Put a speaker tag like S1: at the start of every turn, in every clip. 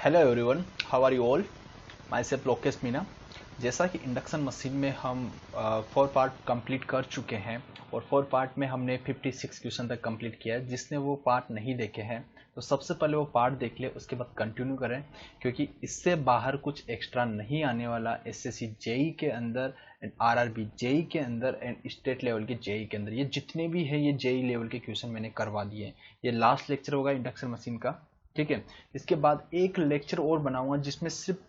S1: Hello everyone, how are you all. Myself Lokesh Meena. जैसा कि induction machine में हम 4 पार्ट कंप्लीट कर चुके हैं और 4 पार्ट में हमने 56 क्वेश्चन तक कंप्लीट किया है। जिसने वो पार्ट नहीं देखे हैं तो सबसे पहले वो पार्ट देख ले, उसके बाद कंटिन्यू करें, क्योंकि इससे बाहर कुछ एक्स्ट्रा नहीं आने वाला। एसएससी जेई के अंदर एंड आरआरबी जेई के अंदर एंड स्टेट लेवल के जेई के अंदर ये जितने भी है ये जेई लेवल के क्वेश्चन मैंने करवा दिए हैं। ये लास्ट लेक्चर होगा इंडक्शन मशीन का, ठीक है। इसके बाद एक लेक्चर और बनाऊंगा जिसमें सिर्फ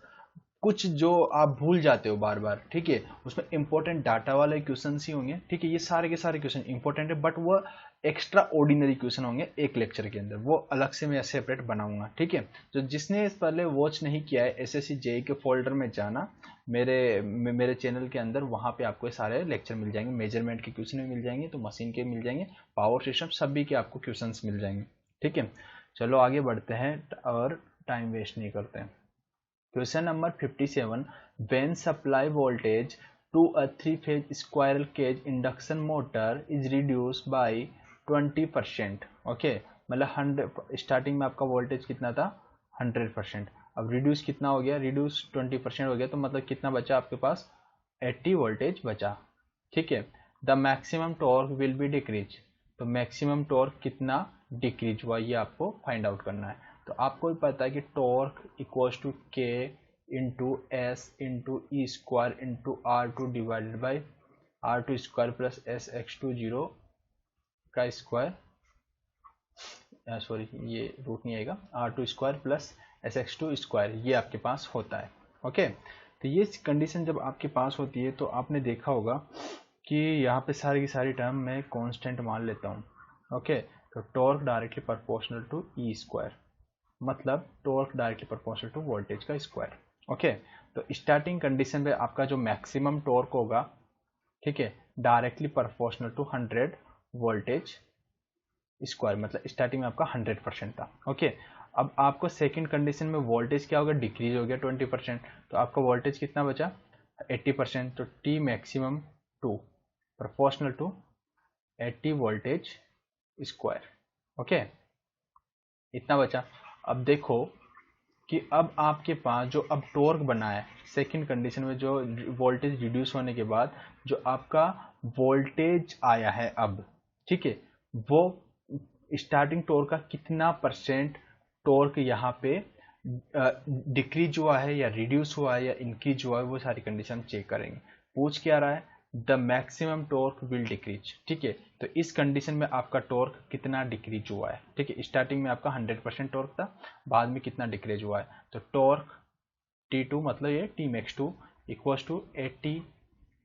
S1: कुछ जो आप भूल जाते हो बार बार, ठीक है, उसमें इंपॉर्टेंट डाटा वाले क्वेश्चन ही होंगे, ठीक है। ये सारे के सारे क्वेश्चन इंपॉर्टेंट है, बट वो एक्स्ट्रा ऑर्डिनरी क्वेश्चन होंगे एक लेक्चर के अंदर, वो अलग से मैं सेपरेट बनाऊंगा, ठीक है। तो जिसने पहले वॉच नहीं किया है, एसएससी जेई के फोल्डर में जाना, मेरे चैनल के अंदर, वहां पे आपको सारे लेक्चर मिल जाएंगे। मेजरमेंट के क्वेश्चन भी मिल जाएंगे, तो मशीन के मिल जाएंगे, पावर सिस्टम सभी के आपको क्वेश्चन मिल जाएंगे, ठीक है। चलो आगे बढ़ते हैं और टाइम वेस्ट नहीं करते हैं। Question number 57, when supply voltage to a 3-phase squirrel cage induction motor is reduced by 20%, okay. मतलब 100 स्टार्टिंग में आपका वोल्टेज कितना था 100%, अब रिड्यूस कितना हो गया, रिड्यूस 20% हो गया, तो मतलब कितना बचा आपके पास 80 वोल्टेज बचा, ठीक है। The maximum torque will be decrease, तो मैक्सिमम टॉर्क कितना डिक्रीज हुआ ये आपको फाइंड आउट करना है। तो आपको भी पता है कि torque equals to K into S into E square into R two divided by R two square plus S X two zero का स्क्वायर, सॉरी ये रूट नहीं आएगा, R two square plus S X two square, ये आपके पास होता है, okay. तो ये कंडीशन जब आपके पास होती है तो आपने देखा होगा कि यहाँ पे सारी की सारी टर्म मैं कांस्टेंट मान लेता हूँ, ओके। तो torque directly proportional to E square, मतलब torque directly proportional to voltage का स्क्वायर, ओके। तो स्टार्टिंग कंडीशन में आपका जो मैक्सिमम टॉर्क होगा, ठीक है, directly proportional to 100 voltage square, मतलब स्टार्टिंग में आपका 100% था, ओके। अब आपको सेकंड कंडीशन में वोल्टेज क्या होगा, डिक्रीज हो गया 20%, तो आपका वोल्टेज कितना बचा 80%, तो T maximum two proportional to 80 voltage square, okay, इतना बचा। अब देखो कि अब आपके पास जो अब टॉर्क बना है सेकंड कंडीशन में, जो वोल्टेज रिड्यूस होने के बाद जो आपका वोल्टेज आया है अब, ठीक है, वो स्टार्टिंग टॉर्क का कितना परसेंट टॉर्क यहाँ पे डिक्रीज हुआ है या रिड्यूस हुआ है या इंक्रीज हुआ है, वो सारी कंडीशन चेक करेंगे। पूछ क्या रहा है, the maximum torque will decrease, ठीक है। तो इस कंडीशन में आपका टॉर्क कितना डिक्रीज हुआ है, ठीक है। स्टार्टिंग में आपका 100% टॉर्क था, बाद में कितना डिक्रीज हुआ है, तो टॉर्क T2 मतलब ये T max two equals to 80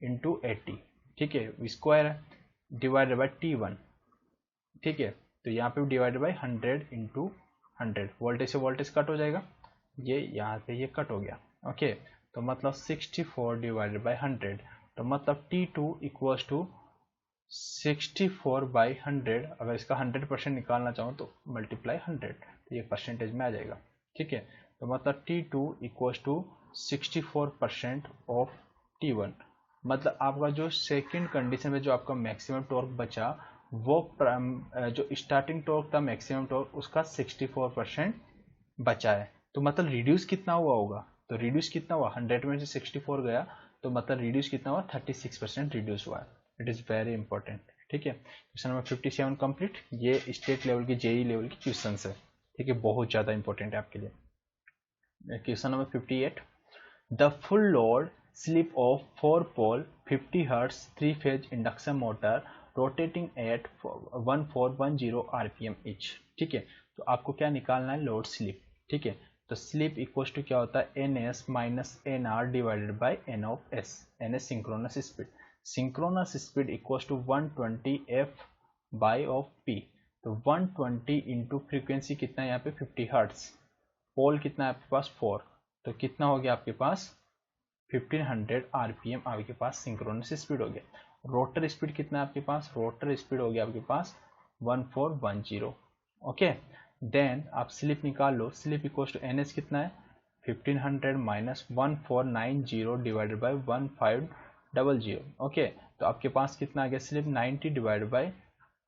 S1: into 80, ठीक है, स्क्वायर है, डिवाइडेड बाई T1, ठीक है। तो यहाँ पे डिवाइडेड बाई 100 इंटू 100, वोल्टेज से वोल्टेज कट हो जाएगा, ये यहाँ पे ये कट हो गया, ओके। तो मतलब 64 डिवाइडेड बाई 100, तो मतलब T2 इक्वल्स टू 64 बाई 100। अगर इसका 100% निकालना चाहूँ तो मल्टीप्लाई 100, तो ये परसेंटेज में आ जाएगा, ठीक है। तो मतलब T2 equals to 64% of T1, मतलब आपका जो सेकंड कंडीशन में जो आपका मैक्सिमम टॉर्क बचा, वो जो स्टार्टिंग टॉर्क था मैक्सिमम टॉर्क उसका 64% बचा है। तो मतलब रिड्यूस कितना हुआ होगा, तो रिड्यूस कितना हुआ 100 में से 64 गया, तो मतलब रिड्यूस कितना हुआ 36% रिड्यूस हुआ है। इट इज़ वेरी इंपॉर्टेंट, ठीक है। Question number 57 complete. ये स्टेट लेवल की जेई लेवल की क्वेश्चन है, ठीक है, बहुत ज़्यादा इंपॉर्टेंट है आपके लिए। Question number 58, the full load slip of 4 pole 50 hertz 3-phase induction motor rotating at 1410 RPM each, ठीक है। तो आपको क्या निकालना है, लोड स्लिप, ठीक है। तो स्लिप इक्वल्स टू क्या होता है, N S minus N R divided by N of S, N S synchronous speed, synchronous speed equals to 120 F by of P. तो 120 इंटू फ्रीक्वेंसी कितना है यहाँ पे 50 हर्ट्ज, पोल कितना है आपके पास 4, तो कितना हो गया आपके पास 1500 आरपीएम आपके पास सिंक्रोनस स्पीड हो गया। रोटर स्पीड कितना है आपके पास, रोटर स्पीड हो गया आपके पास 1410, ओके। देन आप स्लिप निकाल लो, slip equals to N S कितना है 1500 माइनस 1490 डिवाइडेड बाई 1500, ओके। तो आपके पास कितना आ गया स्लिप 90 डिवाइडेड बाई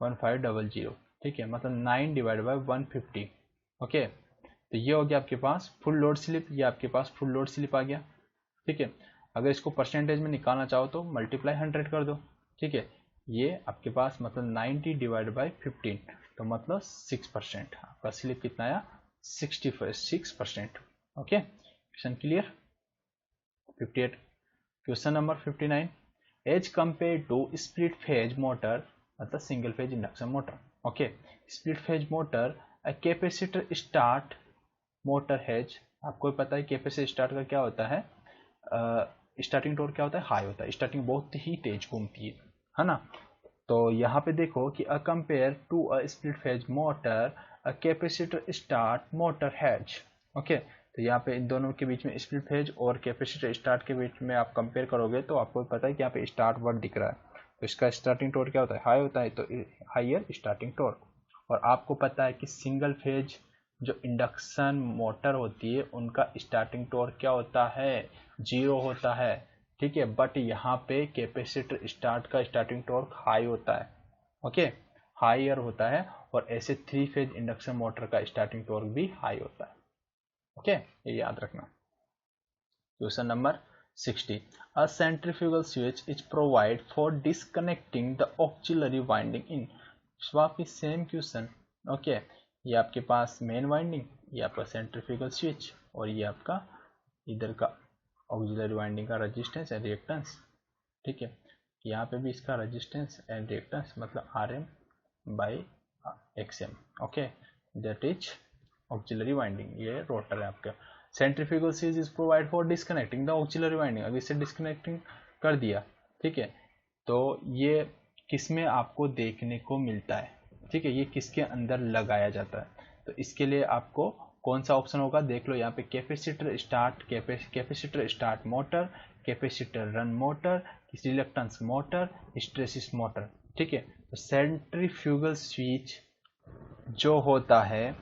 S1: 1500, ठीक है, मतलब 9 डिवाइडेड बाई 150, ओके। तो ये हो गया आपके पास फुल लोड स्लिप, ये आपके पास फुल लोड स्लिप आ गया। ठीक है, अगर इसको परसेंटेज में निकालना चाहो तो मल्टीप्लाई 100 कर दो। ठीक है, ये आपके पास मतलब 90 डिवाइड बाई 15, तो मतलब 6%। आपका स्लिप कितना आया? 6%। Okay, question clear. 58 question number 59, as compare to split phase motor मतलब single phase induction motor. Okay, split phase motor a capacitor start motor has, आपको पता है कैपेसिटर स्टार्ट का क्या होता है, स्टार्टिंग टॉर्क क्या होता है? हाई होता है, स्टार्टिंग बहुत ही तेज घूमती है ना। तो यहाँ पे देखो कि uh compare to a split phase motor a capacitor start motor has. Okay, तो यहाँ पे इन दोनों के बीच में स्प्लिट फेज और कैपेसिटर स्टार्ट के बीच में आप कंपेयर करोगे तो आपको पता है कि यहाँ पे स्टार्ट वर्ड दिख रहा है, तो इसका स्टार्टिंग टॉर्क क्या होता है? हाई होता है, तो हाइयर स्टार्टिंग टॉर्क। और आपको पता है कि सिंगल फेज जो इंडक्शन मोटर होती है उनका स्टार्टिंग टॉर्क क्या होता है? 0 होता है। ठीक है, बट यहाँ पे कैपेसिटर स्टार्ट का स्टार्टिंग टॉर्क हाई होता है। ओके, हाईयर होता है, और ऐसे 3 फेज इंडक्शन मोटर का स्टार्टिंग टॉर्क भी हाई होता है। ओके, ये याद रखना। Question number 60, a centrifugal switch is provided for disconnecting the auxiliary winding in। Swap की सेम क्वेश्चन। ओके, ये आपके पास मेन वाइंडिंग, ये आपका सेंट्रीफ्यूगल स्विच, और ये आपका इधर का ऑक्सिलरी वाइंडिंग का रेजिस्टेंस एंड रिएक्टेंस। ठीक है, यहाँ पे भी इसका रेजिस्टेंस एंड रिएक्टेंस मतलब RM by XM। Okay, that is auxiliary winding, ये रोटर है आपका। Centrifugal switch is provide for disconnecting the auxiliary winding, अभी इसे डिस्कनेक्टिंग कर दिया। ठीक है, तो ये किसमें आपको देखने को मिलता है? ठीक है, ये किसके अंदर लगाया जाता है? तो इसके लिए आपको कौन सा ऑप्शन होगा देख लो यहाँ पे, capacitor start motor, capacitor run motor, reluctance motor, hysteresis motor. ठीक है, तो सेंट्रीफ्यूगल स्विच जो होता है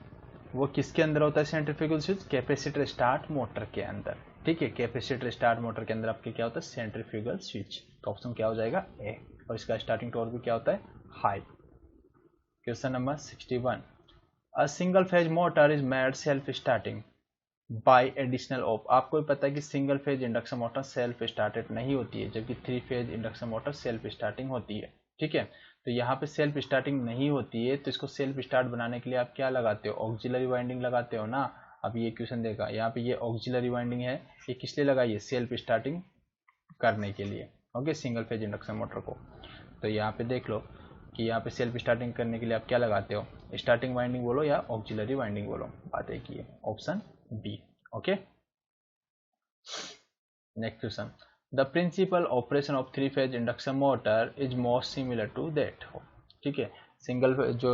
S1: वो किसके अंदर होता है? Centrifugal switch capacitor start motor के अंदर। ठीक है, कैपेसिटर स्टार्ट मोटर के अंदर आपके क्या होता है? Centrifugal switch. तो ऑप्शन क्या हो जाएगा? ए, और इसका स्टार्टिंग टॉर्क भी क्या होता है? High. Question number 61, a single phase motor is made self starting bye additional of. आपको भी पता है कि single phase induction motor self started नहीं होती है, जबकि 3 phase induction motor self starting होती है। ठीक है, तो यहाँ पे सेल्फ स्टार्टिंग नहीं होती है, तो इसको सेल्फ स्टार्ट बनाने के लिए आप क्या लगाते हो? ऑक्सिलरी वाइंडिंग लगाते हो ना। अब ये क्वेश्चन देखा, यहाँ पे ये ऑक्सिलरी वाइंडिंग है, ये किस लिए लगाई है? सेल्फ स्टार्टिंग करने के लिए। Okay, single phase induction motor को। तो यहाँ पे देख लो कि यहाँ पे सेल्फ स्टार्टिंग करने के लिए आप क्या लगाते हो? स्टार्टिंग वाइंडिंग बोलो या ऑक्सिलरी वाइंडिंग बोलो, बात एक ही है, option B. Okay, next question, the principle operation of 3 phase induction motor is most similar to that. ठीक है, single phase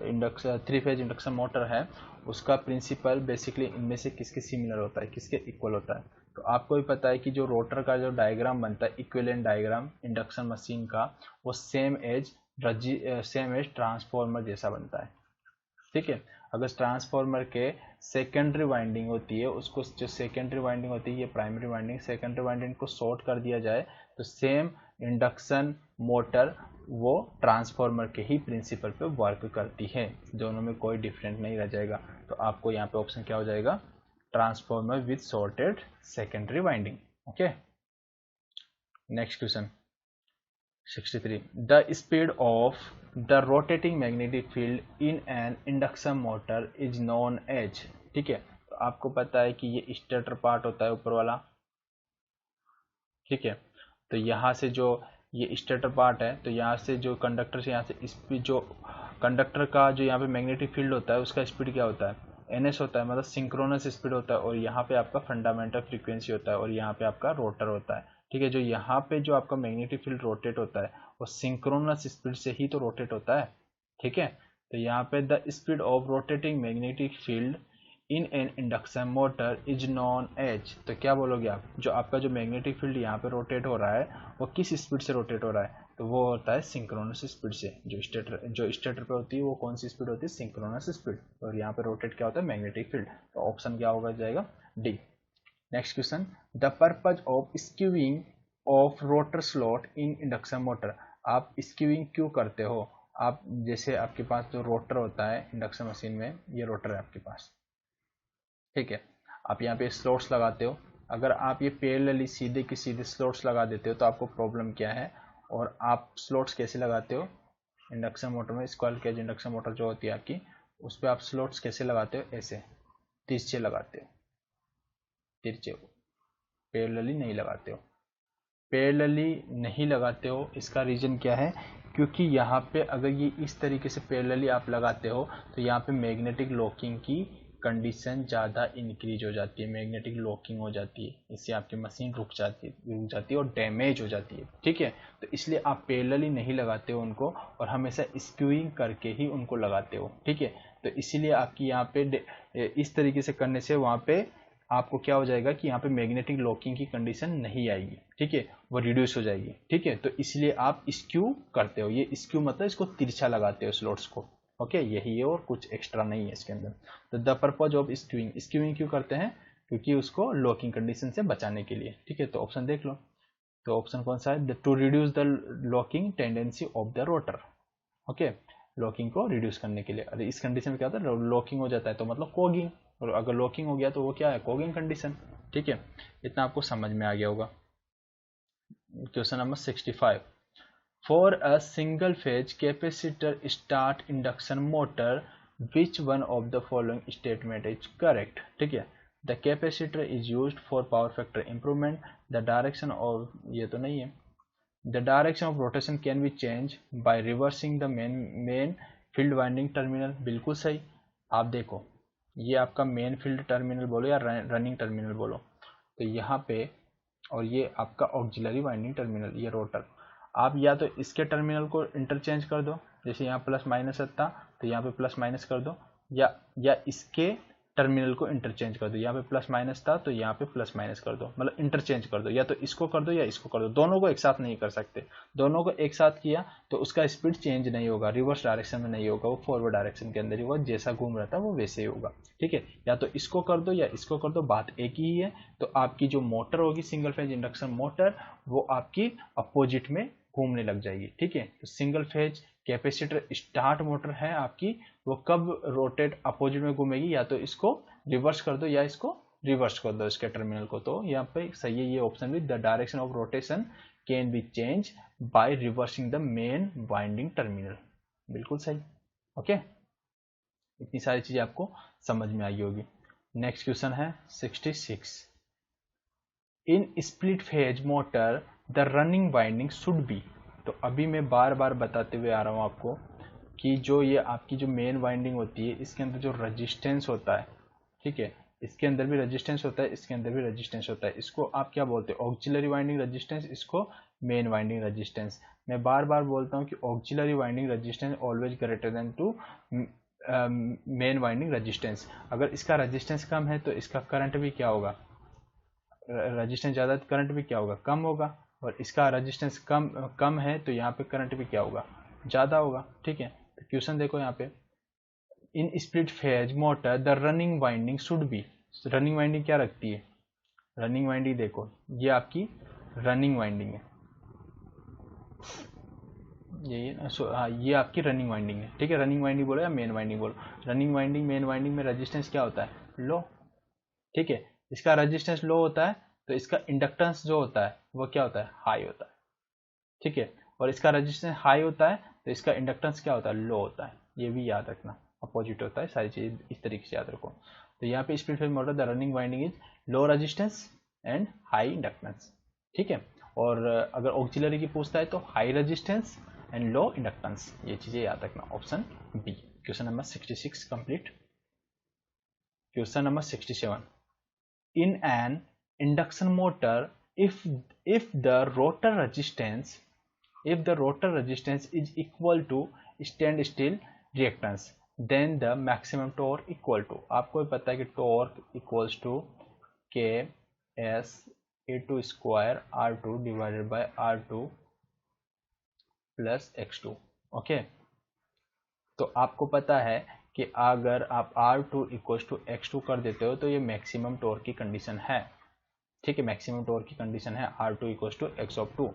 S1: induction 3 phase induction motor है, उसका प्रिंसिपल बेसिकली इनमें से किसके सिमिलर होता है, किसके इक्वल होता है? तो आपको भी पता है कि जो रोटर का जो डायग्राम बनता है, इक्विवेलेंट डायग्राम इंडक्शन मशीन का, वो सेम एज ट्रांसफॉर्मर जैसा बनता है। ठीक है, अगर ट्रांसफॉर्मर के सेकेंडरी वाइंडिंग होती है, उसको जो सेकेंडरी वाइंडिंग होती है, ये प्राइमरी वाइंडिंग, सेकेंडरी वाइंडिंग को शॉर्ट कर दिया जाए तो सेम इंडक्शन मोटर वो ट्रांसफॉर्मर के ही प्रिंसिपल पे वर्क करती है, दोनों में कोई डिफरेंट नहीं रह जाएगा। तो आपको यहाँ पे ऑप्शन क्या हो जाएगा? Transformer with shorted secondary winding. Okay, next question 63, the speed of the rotating magnetic field in an induction motor is known as। ठीक है, तो आपको पता है कि ये स्टेटर पार्ट होता है ऊपर वाला। ठीक है, तो यहाँ से जो ये स्टेटर पार्ट है, तो यहाँ से जो कंडक्टर से यहाँ से स्पीड, जो कंडक्टर का जो यहाँ पे मैग्नेटिक फील्ड होता है उसका स्पीड क्या होता है? NS होता है, मतलब सिंक्रोनस स्पीड होता है, और यहाँ पे आपका फंडामेंटल फ्रीक्वेंसी होता है, और यहाँ पे आपका रोटर होता है। ठीक है, जो यहाँ पे जो आपका मैग्नेटिक फील्ड रोटेट होता है वो सिंक्रोनस स्पीड से ही तो रोटेट होता है। ठीक है, तो यहाँ पे the speed of rotating magnetic field in an induction motor is known as. तो क्या बोलोगे आप? जो आपका जो मैग्नेटिक फील्ड यहाँ पे रोटेट हो रहा है वो किस स्पीड से रोटेट हो रहा है? तो वो होता है सिंक्रोनस स्पीड से। जो स्टेटर पे होती है वो कौन सी स्पीड होती है? Synchronous speed. और यहाँ पे रोटेट क्या होता है? Magnetic field. तो ऑप्शन क्या होगा जाएगा? D. Next question, the purpose of skewing of rotor slot in induction motor. आप स्क्यूइंग क्यों करते हो? आप जैसे आपके पास जो रोटर होता है इंडक्शन मशीन में, ये रोटर है आपके पास, ठीक है। आप यहाँ पे स्लॉट्स लगाते हो, अगर आप ये पैरेलली सीधे के सीधे स्लॉट्स लगा देते हो तो आपको प्रॉब्लम क्या है, और आप स्लॉट्स कैसे लगाते हो इंडक्शन मोटर में, स्क्वायर केज इंडक्शन मोटर जो होती है आपकी, उस पर आप स्लॉट्स कैसे लगाते हो, ऐसे तिरछे लगाते हो, तिरछे, पैरेलली नहीं लगाते हो। पैरेलली नहीं लगाते हो, इसका रीज़न क्या है, क्योंकि यहाँ पे अगर ये इस तरीके से पैरेलली आप लगाते हो तो यहाँ पे मैग्नेटिक लॉकिंग की कंडीशन ज़्यादा इंक्रीज हो जाती है, मैग्नेटिक लॉकिंग हो जाती है, इससे आपकी मशीन रुक जाती है और डैमेज हो जाती है। ठीक है, तो इसलिए आप पैरेलली नहीं लगाते हो उनको, और हमेशा स्क्यूइंग करके ही उनको लगाते हो। ठीक है, तो इसीलिए आपकी यहाँ पे इस तरीके से करने से वहाँ पे आपको क्या हो जाएगा कि यहाँ पे मैग्नेटिक लॉकिंग की कंडीशन नहीं आएगी। ठीक है, वो रिड्यूस हो जाएगी। ठीक है, तो इसलिए आप स्क्यू करते हो, ये स्क्यू मतलब इसको तिरछा लगाते हो स्लॉट्स को। ओके, यही है और कुछ एक्स्ट्रा नहीं है इसके अंदर। तो द पर्पज ऑफ स्क्यूइंग, स्क्यूइंग क्यों करते हैं, क्योंकि उसको लॉकिंग कंडीशन से बचाने के लिए। ठीक है, तो ऑप्शन देख लो, तो ऑप्शन कौन सा है, to reduce the locking tendency of the rotor. Okay, locking को रिड्यूस करने के लिए। अरे इस कंडीशन में क्या होता है, लॉकिंग हो जाता है तो मतलब कोगिंग, और अगर लॉकिंग हो गया तो वो क्या है, कोगिंग कंडीशन। ठीक है, इतना आपको समझ में आ गया होगा। Question number 65, for a single phase capacitor start induction motor which one of the following statement is correct. ठीक है, the capacitor is used for power factor improvement, the direction of, ये तो नहीं है, the direction of rotation can be change by reversing the main field winding terminal. बिल्कुल सही। आप देखो, ये आपका मेन फील्ड टर्मिनल बोलो या रनिंग टर्मिनल बोलो, तो यहाँ पे, और ये आपका ऑक्सिलरी वाइंडिंग टर्मिनल, ये रोटर, आप या तो इसके टर्मिनल को इंटरचेंज कर दो, जैसे यहाँ प्लस माइनस था तो यहाँ पे प्लस माइनस कर दो, या इसके टर्मिनल को इंटरचेंज कर दो, यहाँ पे प्लस माइनस था तो यहाँ पे प्लस माइनस कर दो, मतलब इंटरचेंज कर दो, या तो इसको कर दो या इसको कर दो, दोनों को एक साथ नहीं कर सकते। दोनों को एक साथ किया तो उसका स्पीड चेंज नहीं होगा, रिवर्स डायरेक्शन में नहीं होगा, वो फॉरवर्ड डायरेक्शन के अंदर ही होगा, जैसा घूम रहा था वो वैसे ही होगा। ठीक है, या तो इसको कर दो या इसको कर दो, बात एक ही है। तो आपकी जो मोटर होगी सिंगल फेज इंडक्शन मोटर, वो आपकी अपोजिट में घूमने लग जाएगी। ठीक है, तो single phase capacitor start motor है आपकी, वो कब रोटेट अपोजिट में घूमेगी, या तो इसको रिवर्स कर दो या इसको रिवर्स कर दो इसके टर्मिनल को। तो यहाँ पे सही है ये ऑप्शन भी, the direction of rotation can be change by reversing the main winding terminal. बिल्कुल सही। ओके, इतनी सारी चीजें आपको समझ में आई होगी। नेक्स्ट क्वेश्चन है 66, इन split phase motor the running winding should be. तो अभी मैं बार बार बताते हुए आ रहा हूँ आपको कि जो ये आपकी जो मेन वाइंडिंग होती है, इसके अंदर जो रेजिस्टेंस होता है, ठीक है, इसके अंदर भी रेजिस्टेंस होता है, इसके अंदर भी रेजिस्टेंस होता है, इसको आप क्या बोलते हो, ऑक्सिलरी वाइंडिंग रेजिस्टेंस, इसको मेन वाइंडिंग रेजिस्टेंस। मैं बार बार बोलता हूँ कि auxiliary winding resistance always greater than to main winding resistance. अगर इसका रेजिस्टेंस कम है तो इसका करंट भी क्या होगा, रेजिस्टेंस ज़्यादा तो करंट भी क्या होगा, कम होगा, और इसका रेजिस्टेंस कम है तो यहाँ पे करंट भी क्या होगा, ज़्यादा होगा। ठीक है, तो क्वेश्चन देखो यहाँ पे, इन split phase motor the running winding should be. Running winding क्या रखती है, रनिंग वाइंडिंग देखो, ये आपकी रनिंग वाइंडिंग है, हाँ ये आपकी रनिंग वाइंडिंग है। ठीक है, रनिंग वाइंडिंग बोलो या मेन वाइंडिंग बोलो, रनिंग वाइंडिंग मेन वाइंडिंग में रेजिस्टेंस क्या होता है, लो। ठीक है, इसका रेजिस्टेंस लो होता है तो इसका इंडक्टेंस जो होता है वो क्या होता है, हाई होता है। ठीक है, और इसका रेजिस्टेंस हाई होता है तो इसका इंडक्टेंस क्या होता है, लो होता है। ये भी याद रखना, अपोजिट होता है, सारी चीज़ इस तरीके से याद रखो। तो यहाँ पे split phase motor the running winding is low resistance and high inductance. ठीक है, और अगर ऑक्सिलरी की पूछता है तो high resistance and low inductance, ये चीज़ें याद रखना। Option B. Question number 66 complete. Question number 67, in an induction motor, if the rotor resistance is equal to standstill reactance, then the maximum torque equal to, आपको पता है कि torque equals to k s a2 square r2 divided by r2 plus x2। Okay, तो आपको पता है कि अगर आप R2 इक्वल्स टू x2 कर देते हो तो ये मैक्सिमम टॉर्क की कंडीशन है। ठीक है, मैक्सिमम टॉर्क की कंडीशन है R2 equals to x of 2।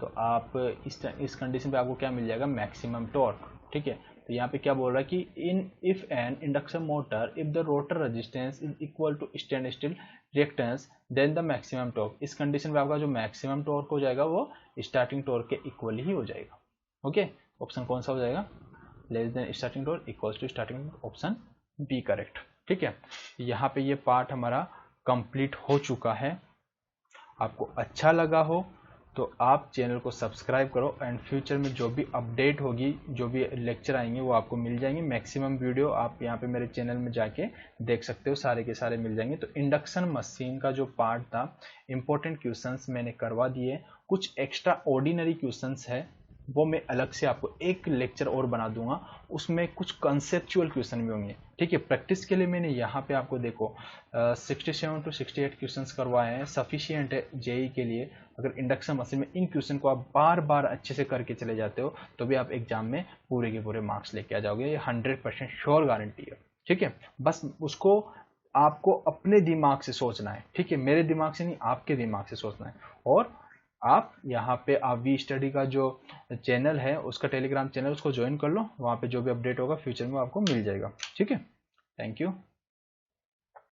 S1: तो आप इस कंडीशन पे आपको क्या मिल जाएगा, मैक्सिमम टॉर्क। ठीक है, तो यहाँ पे क्या बोल रहा है कि in if an induction motor if the rotor resistance is equal to stand still reactance then the maximum torque, इस कंडीशन में आपका जो मैक्सिमम टॉर्क हो जाएगा वो स्टार्टिंग टॉर्क के इक्वल ही हो जाएगा। ओके, ऑप्शन कौन सा हो जाएगा, less than starting torque equals to starting, option B correct. ठीक है, यहाँ पे ये पार्ट हमारा कंप्लीट हो चुका है। आपको अच्छा लगा हो तो आप चैनल को सब्सक्राइब करो एंड फ्यूचर में जो भी अपडेट होगी, जो भी लेक्चर आएंगे वो आपको मिल जाएंगे। मैक्सिमम वीडियो आप यहाँ पे मेरे चैनल में जाके देख सकते हो, सारे के सारे मिल जाएंगे। तो इंडक्शन मशीन का जो पार्ट था, इंपॉर्टेंट क्वेश्चंस मैंने करवा दिए, कुछ एक्स्ट्रा ऑर्डिनरी क्वेश्चंस है वो मैं अलग से आपको एक लेक्चर और बना दूंगा, उसमें कुछ कंसेप्चुअल क्वेश्चन भी होंगे। ठीक है, प्रैक्टिस के लिए मैंने यहाँ पे आपको देखो 67 to 68 क्वेश्चंस करवाए हैं, सफिशिएंट है जेई के लिए। अगर इंडक्शन मशीन में इन क्वेश्चन को आप बार बार अच्छे से करके चले जाते हो तो भी आप एग्जाम में पूरे के पूरे मार्क्स लेके आ जाओगे, ये 100% श्योर गारंटी है। ठीक है, बस उसको आपको अपने दिमाग से सोचना है। ठीक है, मेरे दिमाग से नहीं, आपके दिमाग से सोचना है। और आप यहाँ पे आप वी स्टडी का जो चैनल है उसका टेलीग्राम चैनल उसको ज्वाइन कर लो, वहाँ पे जो भी अपडेट होगा फ्यूचर में आपको मिल जाएगा। ठीक है, थैंक यू।